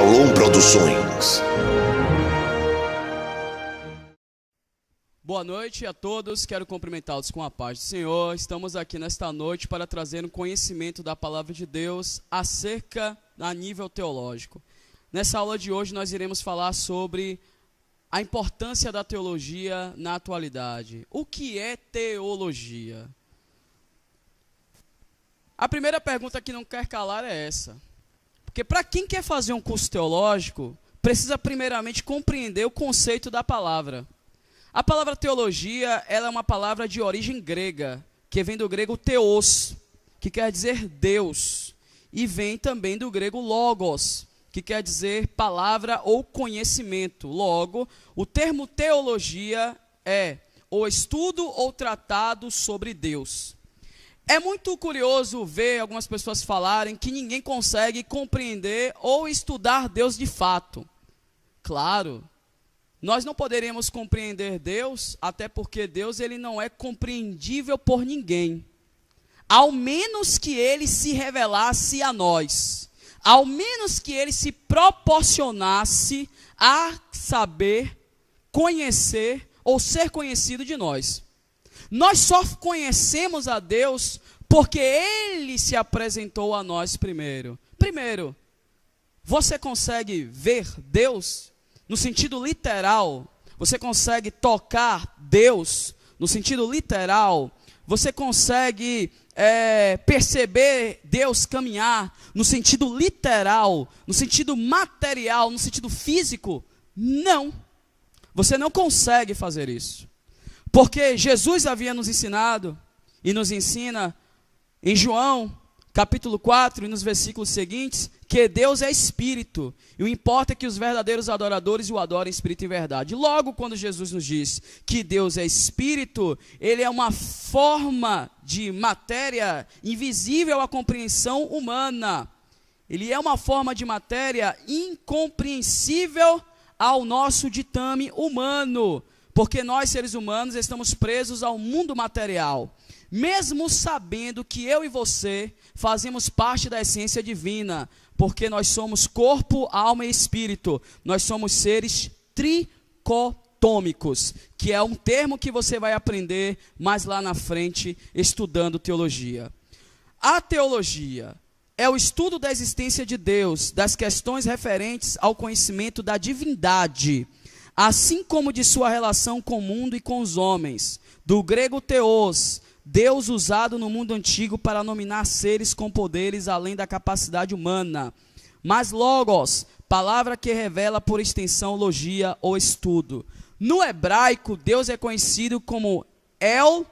Shalom Produções. Boa noite a todos, quero cumprimentá-los com a paz do Senhor. Estamos aqui nesta noite para trazer um conhecimento da palavra de Deus acerca a nível teológico. Nessa aula de hoje nós iremos falar sobre a importância da teologia na atualidade. O que é teologia? A primeira pergunta que não quer calar é essa. Porque para quem quer fazer um curso teológico, precisa primeiramente compreender o conceito da palavra. A palavra teologia, ela é uma palavra de origem grega, que vem do grego theos, que quer dizer Deus, e vem também do grego logos, que quer dizer palavra ou conhecimento. Logo, o termo teologia é o estudo ou tratado sobre Deus. É muito curioso ver algumas pessoas falarem que ninguém consegue compreender ou estudar Deus de fato. Claro, nós não poderemos compreender Deus, até porque Deus ele não é compreendível por ninguém. Ao menos que ele se revelasse a nós. Ao menos que ele se proporcionasse a saber, conhecer ou ser conhecido de nós. Nós só conhecemos a Deus porque ele se apresentou a nós primeiro. Primeiro, você consegue ver Deus? No sentido literal, você consegue tocar Deus, no sentido literal, você consegue perceber Deus caminhar, no sentido literal, no sentido material, no sentido físico? Não, você não consegue fazer isso, porque Jesus havia nos ensinado, e nos ensina em João, capítulo 4, e nos versículos seguintes, que Deus é Espírito, e o importa é que os verdadeiros adoradores o adorem em Espírito e verdade. Logo, quando Jesus nos diz que Deus é Espírito, ele é uma forma de matéria invisível à compreensão humana. Ele é uma forma de matéria incompreensível ao nosso ditame humano, porque nós, seres humanos, estamos presos ao mundo material. Mesmo sabendo que eu e você fazemos parte da essência divina, porque nós somos corpo, alma e espírito, nós somos seres tricotômicos, que é um termo que você vai aprender mais lá na frente, estudando teologia. A teologia é o estudo da existência de Deus, das questões referentes ao conhecimento da divindade, assim como de sua relação com o mundo e com os homens, do grego theos, Deus usado no mundo antigo para nominar seres com poderes além da capacidade humana. Mas logos, palavra que revela por extensão logia ou estudo. No hebraico, Deus é conhecido como El,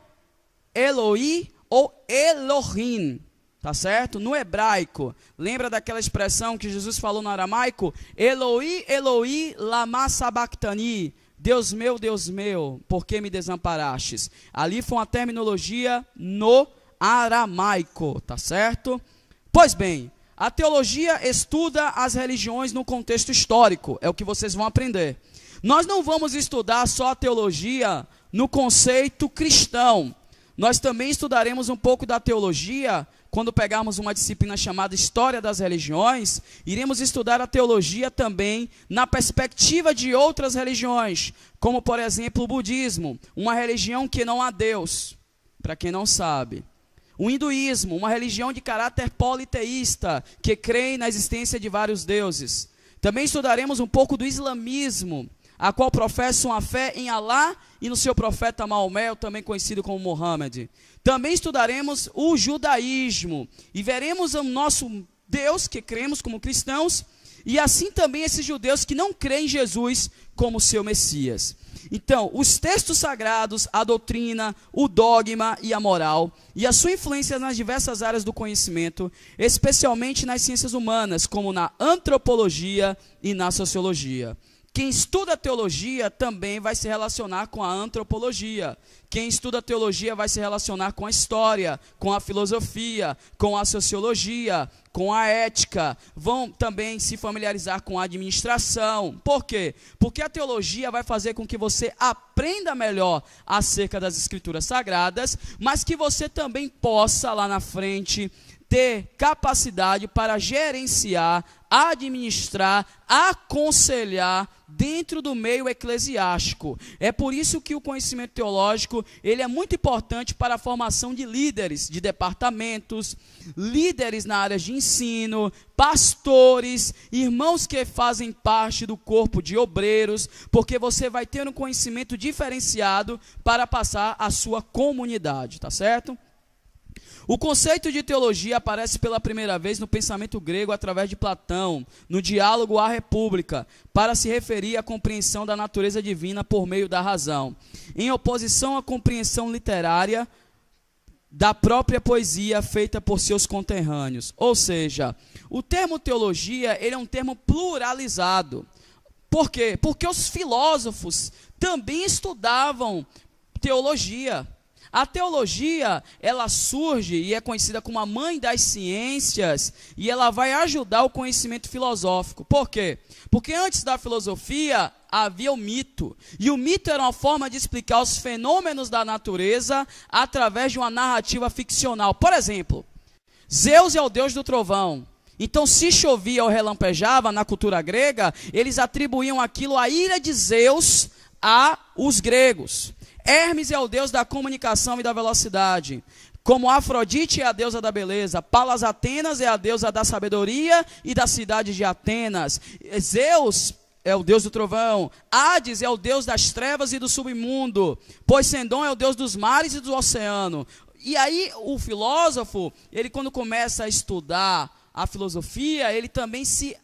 Eloi ou Elohim. Tá certo? No hebraico, lembra daquela expressão que Jesus falou no aramaico? Eloi, Eloi, lama sabachthani. Deus meu, por que me desamparastes? Ali foi uma terminologia no aramaico, tá certo? Pois bem, a teologia estuda as religiões no contexto histórico, é o que vocês vão aprender. Nós não vamos estudar só a teologia no conceito cristão. Nós também estudaremos um pouco da teologia. Quando pegarmos uma disciplina chamada História das Religiões, iremos estudar a teologia também na perspectiva de outras religiões, como por exemplo o budismo, uma religião que não há Deus, para quem não sabe. O hinduísmo, uma religião de caráter politeísta, que crê na existência de vários deuses. Também estudaremos um pouco do islamismo, a qual professam a fé em Alá e no seu profeta Maomé, também conhecido como Mohammed. Também estudaremos o judaísmo e veremos o nosso Deus, que cremos como cristãos, e assim também esses judeus que não creem em Jesus como seu Messias. Então, os textos sagrados, a doutrina, o dogma e a moral, e a sua influência nas diversas áreas do conhecimento, especialmente nas ciências humanas, como na antropologia e na sociologia. Quem estuda teologia também vai se relacionar com a antropologia. Quem estuda teologia vai se relacionar com a história, com a filosofia, com a sociologia, com a ética. Vão também se familiarizar com a administração. Por quê? Porque a teologia vai fazer com que você aprenda melhor acerca das escrituras sagradas, mas que você também possa lá na frente ter capacidade para gerenciar administrar, aconselhar dentro do meio eclesiástico. É por isso que o conhecimento teológico, ele é muito importante para a formação de líderes de departamentos, líderes na área de ensino, pastores, irmãos que fazem parte do corpo de obreiros, porque você vai ter um conhecimento diferenciado para passar à sua comunidade, tá certo? O conceito de teologia aparece pela primeira vez no pensamento grego através de Platão, no diálogo à República, para se referir à compreensão da natureza divina por meio da razão, em oposição à compreensão literária da própria poesia feita por seus conterrâneos. Ou seja, o termo teologia, ele é um termo pluralizado. Por quê? Porque os filósofos também estudavam teologia. A teologia, ela surge e é conhecida como a mãe das ciências, e ela vai ajudar o conhecimento filosófico. Por quê? Porque antes da filosofia havia o mito, e o mito era uma forma de explicar os fenômenos da natureza através de uma narrativa ficcional. Por exemplo, Zeus é o deus do trovão. Então, se chovia ou relampejava na cultura grega, eles atribuíam aquilo à ira de Zeus aos gregos. Hermes é o deus da comunicação e da velocidade. Como Afrodite é a deusa da beleza, Palas Atenas é a deusa da sabedoria e da cidade de Atenas. Zeus é o deus do trovão. Hades é o deus das trevas e do submundo. Poseidon é o deus dos mares e do oceano. E aí o filósofo, ele quando começa a estudar a filosofia, ele também se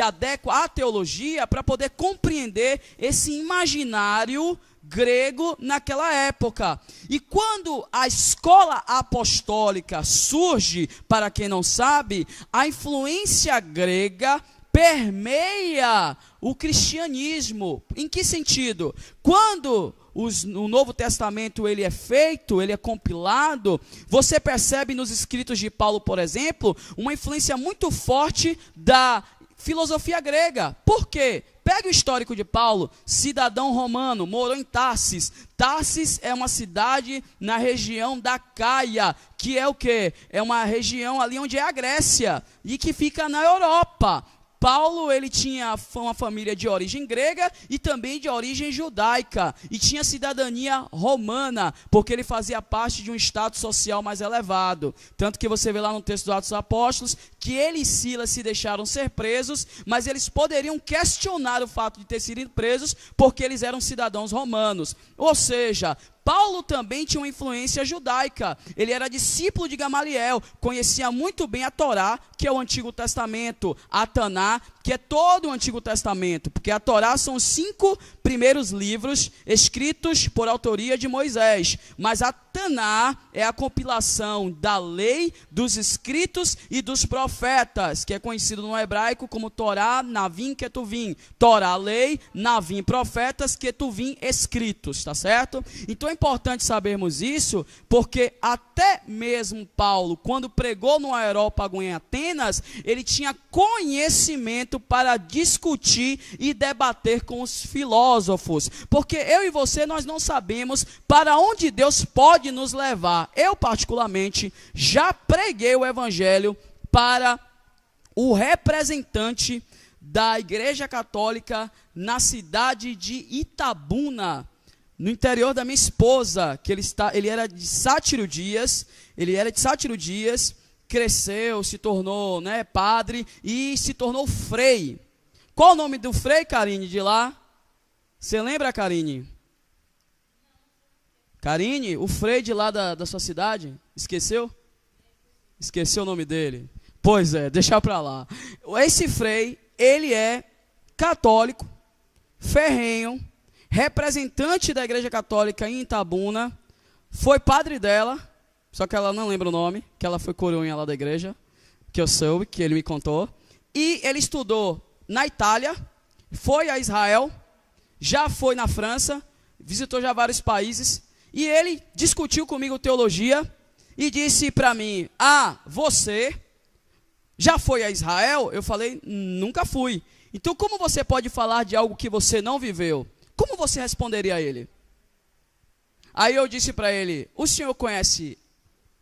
adequa à teologia para poder compreender esse imaginário grego naquela época. E quando a escola apostólica surge, para quem não sabe, a influência grega permeia o cristianismo. Em que sentido? Quando o Novo Testamento ele é feito, ele é compilado, você percebe nos escritos de Paulo, por exemplo, uma influência muito forte da filosofia grega. Por quê? Pega o histórico de Paulo, cidadão romano, morou em Tarsis. Tarsis é uma cidade na região da Caia, que é o quê? É uma região ali onde é a Grécia e que fica na Europa. Paulo, ele tinha uma família de origem grega e também de origem judaica, e tinha cidadania romana, porque ele fazia parte de um status social mais elevado. Tanto que você vê lá no texto dos Atos dos Apóstolos, que ele e Silas se deixaram ser presos, mas eles poderiam questionar o fato de ter sido presos, porque eles eram cidadãos romanos. Ou seja, Paulo também tinha uma influência judaica. Ele era discípulo de Gamaliel, conhecia muito bem a Torá, que é o Antigo Testamento, a Taná, que é todo o Antigo Testamento, porque a Torá são os 5 primeiros livros escritos por autoria de Moisés, mas a Taná é a compilação da lei, dos escritos e dos profetas, que é conhecido no hebraico como Torá, Navim, Ketuvim. Torá, lei, Navim, profetas, Ketuvim, escritos, tá certo? Então é importante sabermos isso, porque até mesmo Paulo, quando pregou no Areópago em Atenas, ele tinha conhecimento para discutir e debater com os filósofos, porque eu e você, nós não sabemos para onde Deus pode nos levar. Eu particularmente já preguei o evangelho para o representante da Igreja Católica na cidade de Itabuna, no interior da minha esposa, que ele era de Sátiro Dias, cresceu, se tornou, padre e se tornou frei. Qual o nome do frei, Karine, de lá? Você lembra, Karine? Karine, o frei de lá da sua cidade? Esqueceu? Esqueceu o nome dele? Pois é, deixa pra lá. Esse frei, ele é católico, ferrenho, representante da Igreja Católica em Itabuna, foi padre dela, só que ela não lembra o nome, que ela foi coroinha lá da igreja, que eu soube, que ele me contou. E ele estudou na Itália, foi a Israel, já foi na França, visitou já vários países, e ele discutiu comigo teologia e disse para mim: você já foi a Israel? Eu falei: nunca fui. Então como você pode falar de algo que você não viveu? Como você responderia a ele? Aí eu disse para ele: o senhor conhece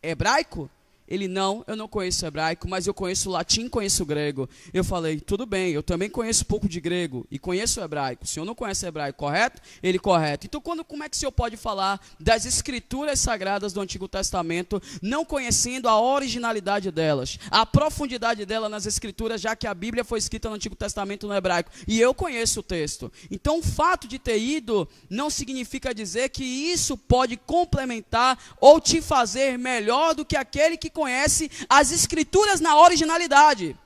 hebraico? Ele, não, eu não conheço hebraico, mas eu conheço latim, conheço grego. Eu falei, tudo bem, eu também conheço um pouco de grego e conheço hebraico. O senhor não conhece hebraico, correto? Ele, correto. Então, como é que o senhor pode falar das escrituras sagradas do Antigo Testamento, não conhecendo a originalidade delas, a profundidade dela nas escrituras, já que a Bíblia foi escrita no Antigo Testamento no hebraico? E eu conheço o texto. Então, o fato de ter ido não significa dizer que isso pode complementar ou te fazer melhor do que aquele que conhece as escrituras na originalidade.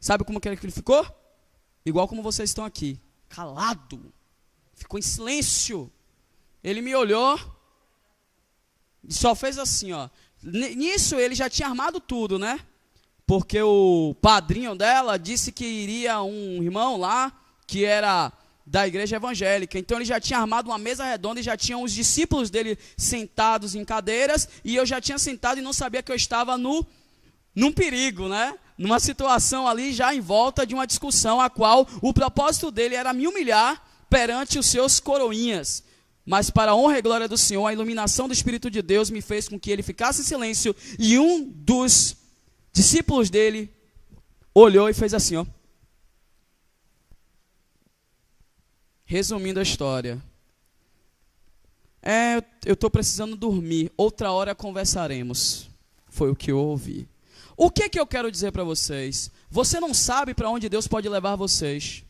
Sabe como que ele ficou? Igual como vocês estão aqui, calado, ficou em silêncio. Ele me olhou e só fez assim, ó. Nisso ele já tinha armado tudo, né? Porque o padrinho dela disse que iria um irmão lá que era da igreja evangélica. Então ele já tinha armado uma mesa redonda e já tinha os discípulos dele sentados em cadeiras, e eu já tinha sentado e não sabia que eu estava num perigo, né? Numa situação ali já em volta de uma discussão a qual o propósito dele era me humilhar perante os seus coroinhas. Mas para a honra e glória do Senhor, a iluminação do Espírito de Deus me fez com que ele ficasse em silêncio, e um dos discípulos dele olhou e fez assim, ó. Resumindo a história, eu estou precisando dormir, outra hora conversaremos. Foi o que eu ouvi. O que eu quero dizer para vocês? Você não sabe para onde Deus pode levar vocês.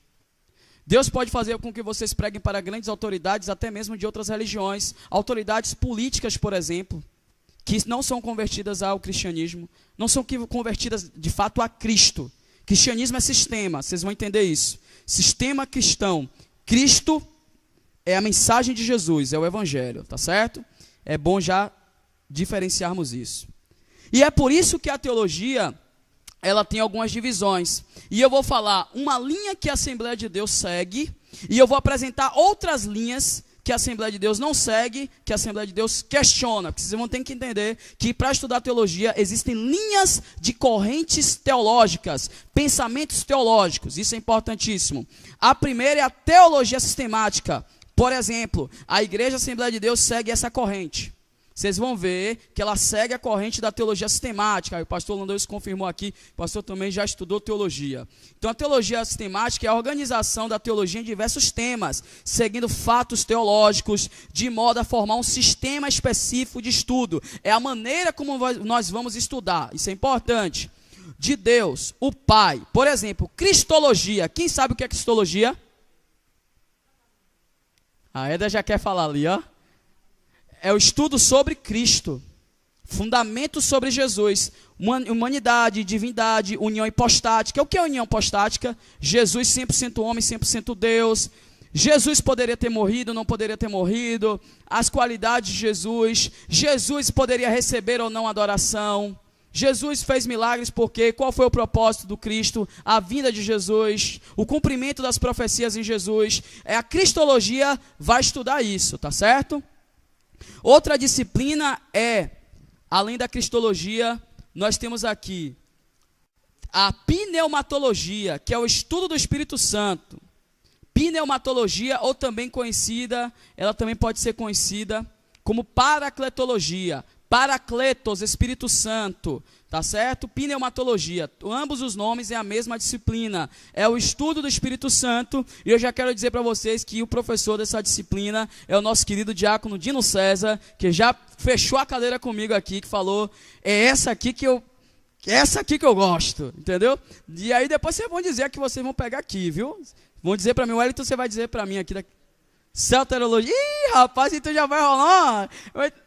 Deus pode fazer com que vocês preguem para grandes autoridades, até mesmo de outras religiões, autoridades políticas, por exemplo, que não são convertidas ao cristianismo, não são convertidas de fato a Cristo. Cristianismo é sistema, vocês vão entender isso. Sistema cristão. Cristo é a mensagem de Jesus, é o evangelho, tá certo? É bom já diferenciarmos isso. E é por isso que a teologia, ela tem algumas divisões. E eu vou falar uma linha que a Assembleia de Deus segue, e eu vou apresentar outras linhas que a Assembleia de Deus não segue, que a Assembleia de Deus questiona. Porque vocês vão ter que entender que para estudar teologia existem linhas de correntes teológicas, pensamentos teológicos. Isso é importantíssimo. A primeira é a teologia sistemática. Por exemplo, a Igreja Assembleia de Deus segue essa corrente. Vocês vão ver que ela segue a corrente da teologia sistemática. O pastor Landau isso confirmou aqui, o pastor também já estudou teologia. Então a teologia sistemática é a organização da teologia em diversos temas, seguindo fatos teológicos, de modo a formar um sistema específico de estudo. É a maneira como nós vamos estudar, isso é importante. De Deus, o Pai. Por exemplo, cristologia. Quem sabe o que é cristologia? A Eda já quer falar ali, ó. É o estudo sobre Cristo, fundamentos sobre Jesus, humanidade, divindade, união hipostática. O que é união hipostática? Jesus 100% homem, 100% Deus. Jesus poderia ter morrido, não poderia ter morrido. As qualidades de Jesus. Jesus poderia receber ou não adoração. Jesus fez milagres porque qual foi o propósito do Cristo? A vinda de Jesus, o cumprimento das profecias em Jesus. A cristologia vai estudar isso, tá certo? Outra disciplina além da cristologia, nós temos aqui a pneumatologia, que é o estudo do Espírito Santo. Pneumatologia, ou também conhecida, ela também pode ser conhecida como paracletologia. Paracletos, Espírito Santo, tá certo? Pneumatologia, ambos os nomes é a mesma disciplina, é o estudo do Espírito Santo. E eu já quero dizer para vocês que o professor dessa disciplina é o nosso querido diácono Dino César, que já fechou a cadeira comigo aqui, que falou, é essa aqui que eu gosto, entendeu? E aí depois vocês vão dizer que vocês vão pegar aqui, viu? Vão dizer para mim, Wellington, você vai dizer para mim aqui soterologia. Ih, rapaz, então já vai rolar.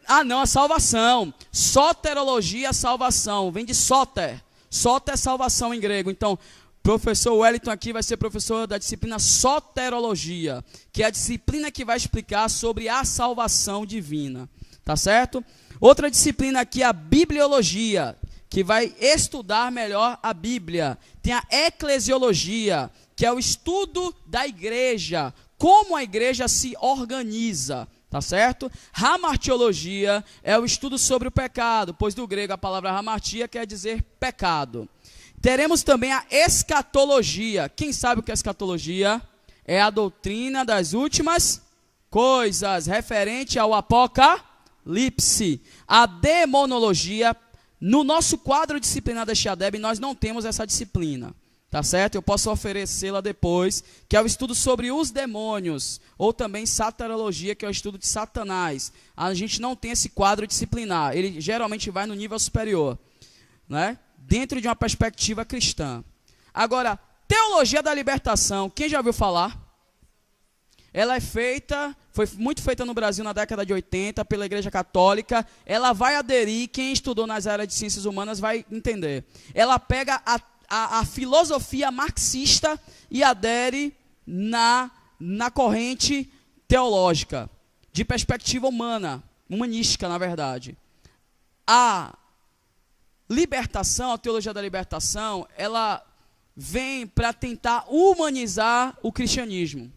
Ah, não, a salvação. Soterologia, salvação. Vem de soter. Soter é salvação em grego. Então, professor Wellington aqui vai ser professor da disciplina soterologia, que é a disciplina que vai explicar sobre a salvação divina. Tá certo? Outra disciplina aqui é a bibliologia, que vai estudar melhor a Bíblia. Tem a eclesiologia, que é o estudo da igreja, como a igreja se organiza, tá certo? Hamartiologia é o estudo sobre o pecado, pois do grego a palavra hamartia quer dizer pecado. Teremos também a escatologia. Quem sabe o que é escatologia? É a doutrina das últimas coisas, referente ao apocalipse. A demonologia, No nosso quadro disciplinar da Shiadeb, nós não temos essa disciplina, tá certo? Eu posso oferecê-la depois, que é o estudo sobre os demônios, ou também satarologia, que é o estudo de Satanás. A gente não tem esse quadro disciplinar, ele geralmente vai no nível superior, né? Dentro de uma perspectiva cristã. Agora, teologia da libertação, quem já ouviu falar? Ela é feita, foi muito feita no Brasil na década de 80 pela Igreja Católica. Ela vai aderir, quem estudou nas áreas de ciências humanas vai entender. Ela pega a filosofia marxista e adere na corrente teológica, de perspectiva humana, humanística, na verdade. A libertação, a teologia da libertação, ela vem para tentar humanizar o cristianismo.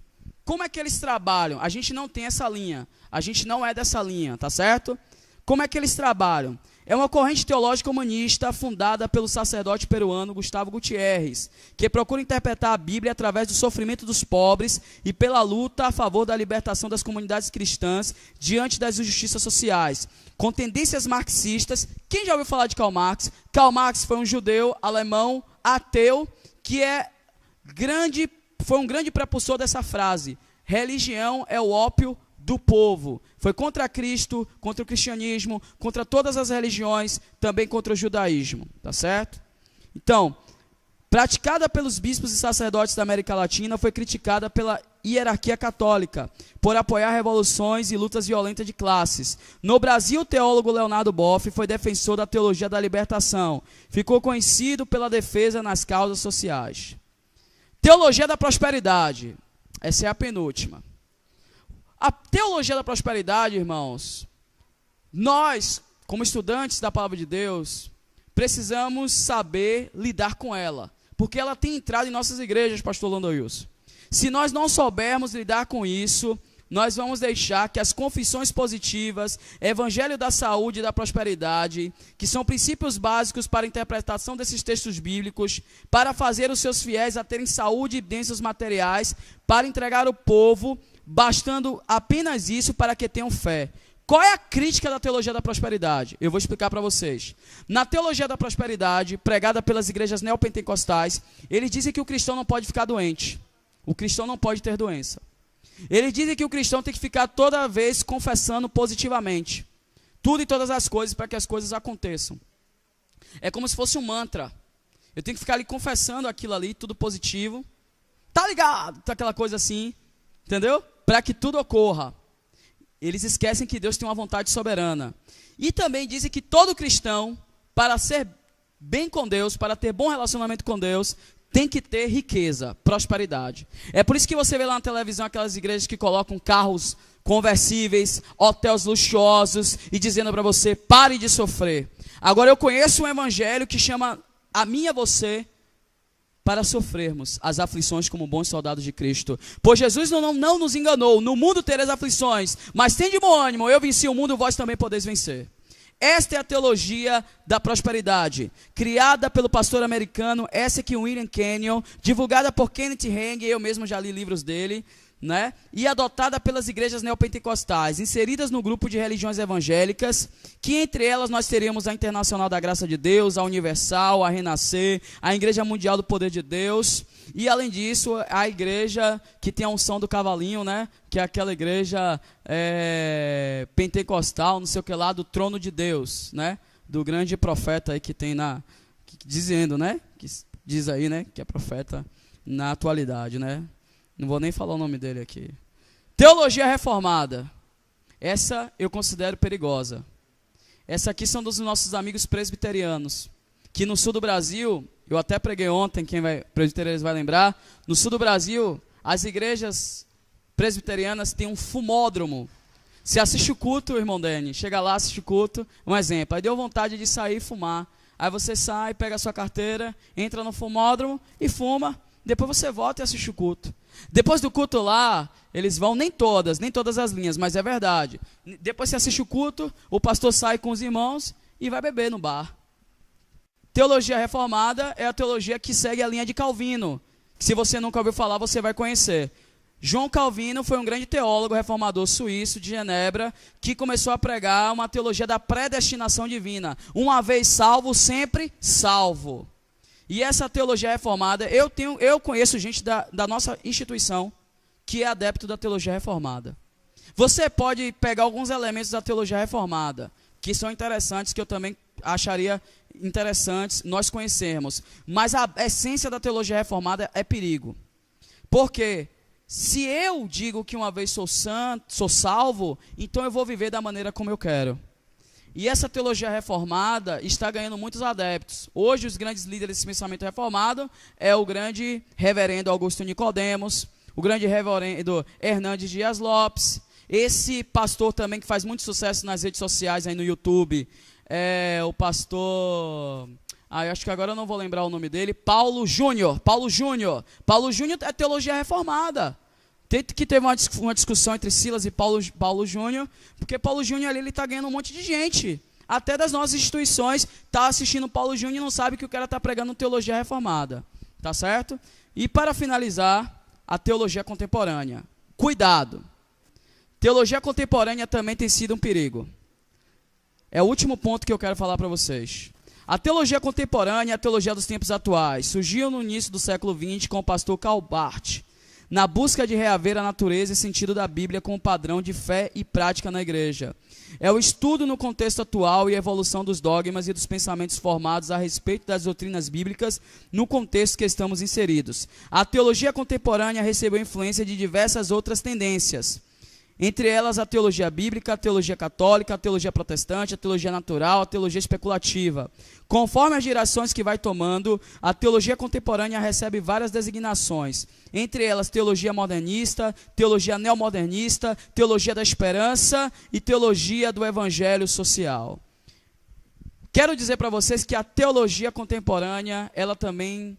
Como é que eles trabalham? A gente não tem essa linha. A gente não é dessa linha, tá certo? Como é que eles trabalham? É uma corrente teológica humanista fundada pelo sacerdote peruano Gustavo Gutierrez, que procura interpretar a Bíblia através do sofrimento dos pobres e pela luta a favor da libertação das comunidades cristãs diante das injustiças sociais, com tendências marxistas. Quem já ouviu falar de Karl Marx? Karl Marx foi um judeu alemão ateu que foi um grande prepulsor dessa frase: religião é o ópio do povo. Foi contra Cristo, contra o cristianismo, contra todas as religiões, também contra o judaísmo, tá certo? Então, praticada pelos bispos e sacerdotes da América Latina, foi criticada pela hierarquia católica, por apoiar revoluções e lutas violentas de classes. No Brasil, o teólogo Leonardo Boff foi defensor da teologia da libertação. Ficou conhecido pela defesa nas causas sociais. Teologia da prosperidade. Essa é a penúltima. A teologia da prosperidade, irmãos, nós, como estudantes da palavra de Deus, precisamos saber lidar com ela, porque ela tem entrado em nossas igrejas, pastor Lando Wilson. Se nós não soubermos lidar com isso, nós vamos deixar que as confissões positivas, evangelho da saúde e da prosperidade, que são princípios básicos para a interpretação desses textos bíblicos, para fazer os seus fiéis a terem saúde e bênçãos materiais, para entregar ao povo, bastando apenas isso para que tenham fé. Qual é a crítica da teologia da prosperidade? Eu vou explicar para vocês. Na teologia da prosperidade, pregada pelas igrejas neopentecostais, eles dizem que o cristão não pode ficar doente. O cristão não pode ter doença. Eles dizem que o cristão tem que ficar toda vez confessando positivamente tudo e todas as coisas para que as coisas aconteçam. É como se fosse um mantra. Eu tenho que ficar ali confessando aquilo ali, tudo positivo. Tá ligado? Aquela coisa assim, entendeu? Para que tudo ocorra. Eles esquecem que Deus tem uma vontade soberana. E também dizem que todo cristão, para ser bem com Deus, para ter bom relacionamento com Deus, tem que ter riqueza, prosperidade. É por isso que você vê lá na televisão aquelas igrejas que colocam carros conversíveis, hotéis luxuosos e dizendo para você, pare de sofrer. Agora eu conheço um evangelho que chama a mim e a você para sofrermos as aflições como bons soldados de Cristo. Pois Jesus não nos enganou, no mundo tereis aflições, mas tem de bom ânimo, eu venci o mundo, vós também podeis vencer. Esta é a teologia da prosperidade, criada pelo pastor americano S.Q. William Kenyon, divulgada por Kenneth Hagin, eu mesmo já li livros dele, né? E adotada pelas igrejas neopentecostais, inseridas no grupo de religiões evangélicas, que entre elas nós teríamos a Internacional da Graça de Deus, a Universal, a Renascer, a Igreja Mundial do Poder de Deus, e além disso, a igreja que tem a unção do cavalinho, né? Que é aquela igreja pentecostal, não sei o que lá, do trono de Deus, né? Do grande profeta aí que tem dizendo, né? Que diz aí, né? Que é profeta na atualidade, né? Não vou nem falar o nome dele aqui. Teologia reformada. Essa eu considero perigosa. Essa aqui são dos nossos amigos presbiterianos, que no sul do Brasil, eu até preguei ontem, presbiterianos vai lembrar, no sul do Brasil, as igrejas presbiterianas têm um fumódromo. Você assiste o culto, irmão Dani, chega lá, assiste o culto, um exemplo, aí deu vontade de sair e fumar. Aí você sai, pega a sua carteira, entra no fumódromo e fuma, depois você volta e assiste o culto. Depois do culto lá, eles vão, nem todas as linhas, mas é verdade. Depois você assiste o culto, o pastor sai com os irmãos e vai beber no bar. Teologia reformada é a teologia que segue a linha de Calvino. Se você nunca ouviu falar, você vai conhecer. João Calvino foi um grande teólogo reformador suíço de Genebra que começou a pregar uma teologia da predestinação divina. Uma vez salvo, sempre salvo. E essa teologia reformada, eu conheço gente da nossa instituição que é adepto da teologia reformada. Você pode pegar alguns elementos da teologia reformada, que são interessantes, que eu também acharia interessantes nós conhecermos. Mas a essência da teologia reformada é perigo. Por quê? Se eu digo que uma vez sou santo, sou salvo, então eu vou viver da maneira como eu quero. E essa teologia reformada está ganhando muitos adeptos. Hoje os grandes líderes desse pensamento reformado é o grande reverendo Augusto Nicodemos, o grande reverendo Hernandes Dias Lopes, esse pastor também que faz muito sucesso nas redes sociais, aí no YouTube, é o pastor... eu acho que agora eu não vou lembrar o nome dele, Paulo Júnior. Paulo Júnior é teologia reformada. Que teve uma discussão entre Silas e Paulo Júnior, porque Paulo Júnior ali ele está ganhando um monte de gente. Até das nossas instituições está assistindo Paulo Júnior e não sabe que o cara está pregando teologia reformada. Tá certo? E para finalizar, a teologia contemporânea. Cuidado. Teologia contemporânea também tem sido um perigo. É o último ponto que eu quero falar para vocês. A teologia contemporânea é a teologia dos tempos atuais. Surgiu no início do século XX com o pastor Karl Barth, na busca de reaver a natureza e sentido da Bíblia como padrão de fé e prática na igreja. É o estudo no contexto atual e a evolução dos dogmas e dos pensamentos formados a respeito das doutrinas bíblicas no contexto que estamos inseridos. A teologia contemporânea recebeu influência de diversas outras tendências, entre elas a teologia bíblica, a teologia católica, a teologia protestante, a teologia natural, a teologia especulativa. Conforme as gerações que vai tomando, a teologia contemporânea recebe várias designações, entre elas teologia modernista, teologia neomodernista, teologia da esperança e teologia do evangelho social. Quero dizer para vocês que a teologia contemporânea, ela também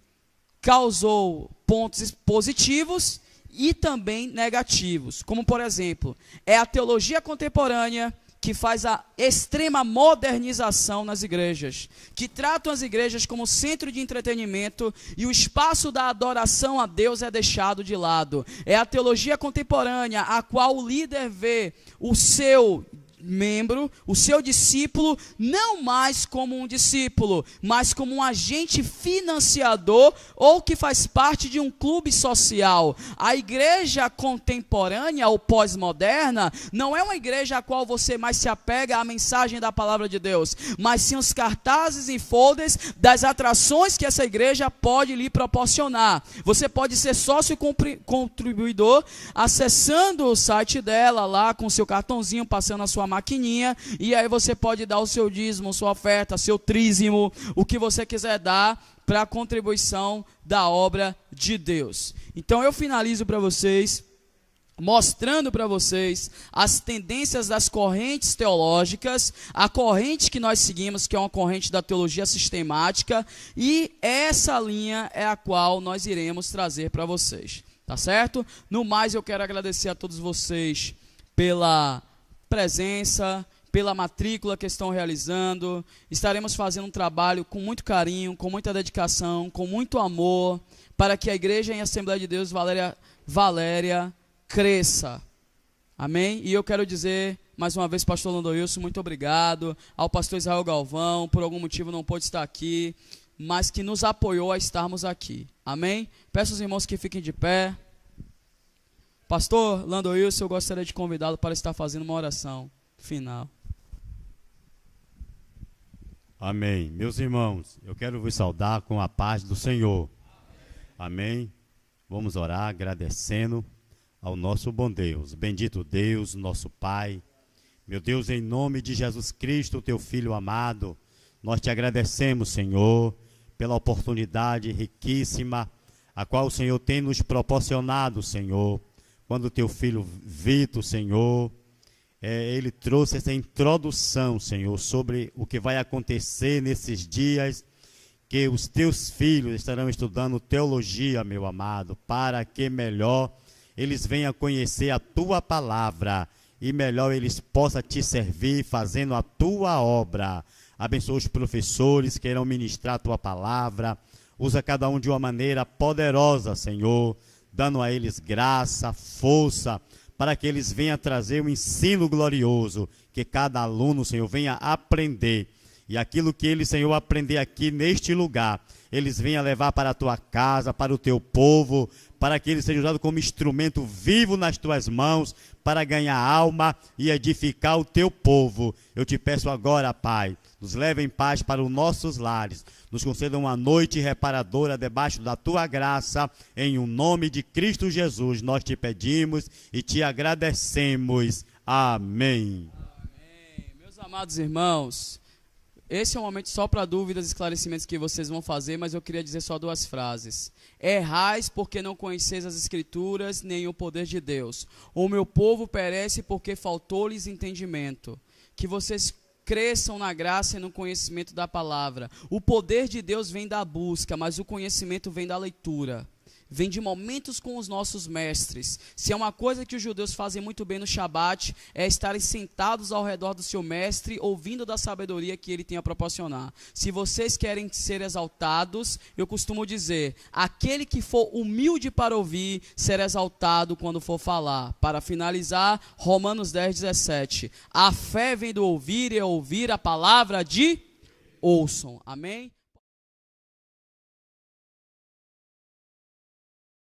causou pontos positivos e também negativos, como por exemplo, é a teologia contemporânea que faz a extrema modernização nas igrejas, que tratam as igrejas como centro de entretenimento e o espaço da adoração a Deus é deixado de lado. É a teologia contemporânea a qual o líder vê o seu membro, o seu discípulo, não mais como um discípulo, mas como um agente financiador ou que faz parte de um clube social. A igreja contemporânea ou pós-moderna não é uma igreja a qual você mais se apega à mensagem da palavra de Deus, mas sim os cartazes e folders das atrações que essa igreja pode lhe proporcionar. Você pode ser sócio contribuidor acessando o site dela lá com seu cartãozinho, passando a sua maquininha, e aí você pode dar o seu dízimo, sua oferta, seu trízimo, o que você quiser dar para a contribuição da obra de Deus. Então eu finalizo para vocês, mostrando para vocês as tendências das correntes teológicas, a corrente que nós seguimos, que é uma corrente da teologia sistemática, e essa linha é a qual nós iremos trazer para vocês, tá certo? No mais, eu quero agradecer a todos vocês pela presença, pela matrícula que estão realizando. Estaremos fazendo um trabalho com muito carinho, com muita dedicação, com muito amor, para que a Igreja em Assembleia de Deus Valéria cresça. Amém? E eu quero dizer, mais uma vez, pastor Lando Wilson, muito obrigado. Ao pastor Israel Galvão, por algum motivo não pôde estar aqui, mas que nos apoiou a estarmos aqui. Amém? Peço aos irmãos que fiquem de pé. Pastor Lando Wilson, eu gostaria de convidá-lo para estar fazendo uma oração final. Amém. Meus irmãos, eu quero vos saudar com a paz do Senhor. Amém. Vamos orar agradecendo ao nosso bom Deus. Bendito Deus, nosso Pai. Meu Deus, em nome de Jesus Cristo, teu Filho amado, nós te agradecemos, Senhor, pela oportunidade riquíssima a qual o Senhor tem nos proporcionado, Senhor. Quando o teu filho Vitor, Senhor, ele trouxe essa introdução, Senhor, sobre o que vai acontecer nesses dias, que os teus filhos estarão estudando teologia, meu amado, para que melhor eles venham conhecer a tua palavra e melhor eles possam te servir fazendo a tua obra. Abençoa os professores que irão ministrar a tua palavra, usa cada um de uma maneira poderosa, Senhor. dando a eles graça, força, para que eles venham trazer um ensino glorioso, que cada aluno, Senhor, venha aprender. E aquilo que eles, Senhor, aprender aqui neste lugar, eles venham levar para a tua casa, para o teu povo, para que eles sejam usados como instrumento vivo nas tuas mãos, para ganhar alma e edificar o teu povo. Eu te peço agora, Pai, nos leve em paz para os nossos lares, nos conceda uma noite reparadora debaixo da tua graça, em o nome de Cristo Jesus, nós te pedimos e te agradecemos. Amém. Amém. Meus amados irmãos, esse é um momento só para dúvidas e esclarecimentos que vocês vão fazer, mas eu queria dizer só 2 frases. Errais porque não conheceis as Escrituras, nem o poder de Deus. O meu povo perece porque faltou-lhes entendimento. Que vocês cresçam na graça e no conhecimento da palavra. O poder de Deus vem da busca, mas o conhecimento vem da leitura. Vem de momentos com os nossos mestres. Se é uma coisa que os judeus fazem muito bem no Shabat, é estarem sentados ao redor do seu mestre, ouvindo da sabedoria que ele tem a proporcionar. Se vocês querem ser exaltados, eu costumo dizer, aquele que for humilde para ouvir, será exaltado quando for falar. Para finalizar, Romanos 10:17. A fé vem do ouvir e ouvir a palavra de ouçam. Amém?